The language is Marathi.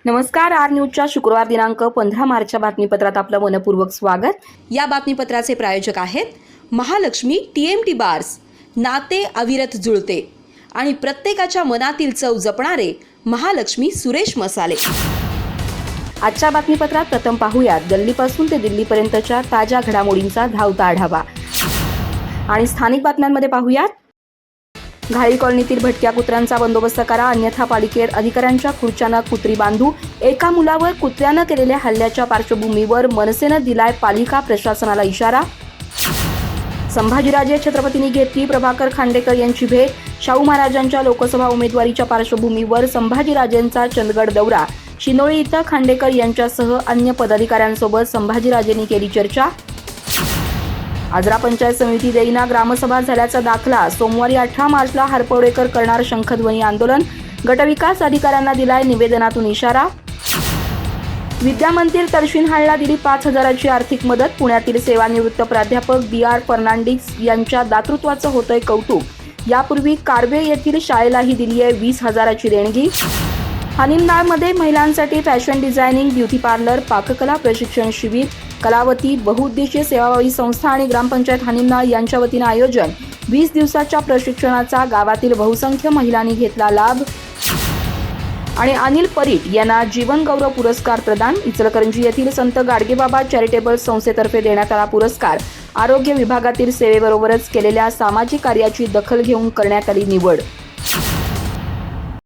नमस्कार. आर न्यूजच्या शुक्रवार दिनांक 15 मार्चच्या बातमीपत्रात आपलं मनपूर्वक स्वागत. या बातमीपत्राचे प्रायोजक आहेत महालक्ष्मी TMT बार्स. नाते अविरत जुळते आणि प्रत्येकाच्या मनातील चव जपणारे महालक्ष्मी सुरेश मसाले. आजच्या बातमीपत्रात प्रथम पाहूयात गल्लीपासून ते दिल्लीपर्यंतच्या ताज्या घडामोडींचा धावता आढावा आणि स्थानिक बातम्यांमध्ये पाहूयात घाळी कॉलनीतील भटक्या कुत्र्यांचा बंदोबस्त करा, अन्यथा पालिकेत अधिकाऱ्यांच्या खुर्च्यांना कुत्री बांधू. एका मुलावर कुत्र्यानं केलेल्या हल्ल्याच्या पार्श्वभूमीवर मनसेनं दिलाय पालिका प्रशासनाला इशारा. संभाजीराजे छत्रपतींनी घेतली प्रभाकर खांडेकर यांची भेट. शाहू महाराजांच्या लोकसभा उमेदवारीच्या पार्श्वभूमीवर संभाजीराजेंचा चंदगड दौरा. शिनोळी इथं खांडेकर यांच्यासह अन्य पदाधिकाऱ्यांसोबत संभाजीराजेंनी केली चर्चा. आजरा पंचायत समिती देईना ग्रामसभा झाल्याचा दाखला. सोमवारी 18 मार्चला हरपवडेकर करणार शंखध्वनी आंदोलन. गटविकास अधिकाऱ्यांना दिलाय निवेदनातून इशारा. विद्यामंदिर तळशीनहाळला दिली 5,000ची आर्थिक मदत. पुण्यातील सेवानिवृत्त प्राध्यापक BR फर्नांडिस यांच्या दातृत्वाचं होतंय कौतुक. यापूर्वी कार्वे येथील शाळेलाही दिली आहे 20,000ची देणगी. हानिमनाळमध्ये महिलांसाठी फॅशन डिझायनिंग, ब्युटी पार्लर, पाककला प्रशिक्षण शिबिर. कलावती बहुउद्देशीय सेवाभावी संस्था आणि ग्रामपंचायत हानिमनाळ यांच्या वतीनं आयोजन. 20 दिवसाच्या प्रशिक्षणाचा गावातील बहुसंख्य महिलांनी घेतला लाभ. आणि अनिल परीट यांना जीवन गौरव पुरस्कार प्रदान. इचलकरंजी येथील संत गाडगेबाबा चॅरिटेबल संस्थेतर्फे देण्यात आला पुरस्कार. आरोग्य विभागातील सेवेबरोबरच केलेल्या सामाजिक कार्याची दखल घेऊन करण्यात आली निवड.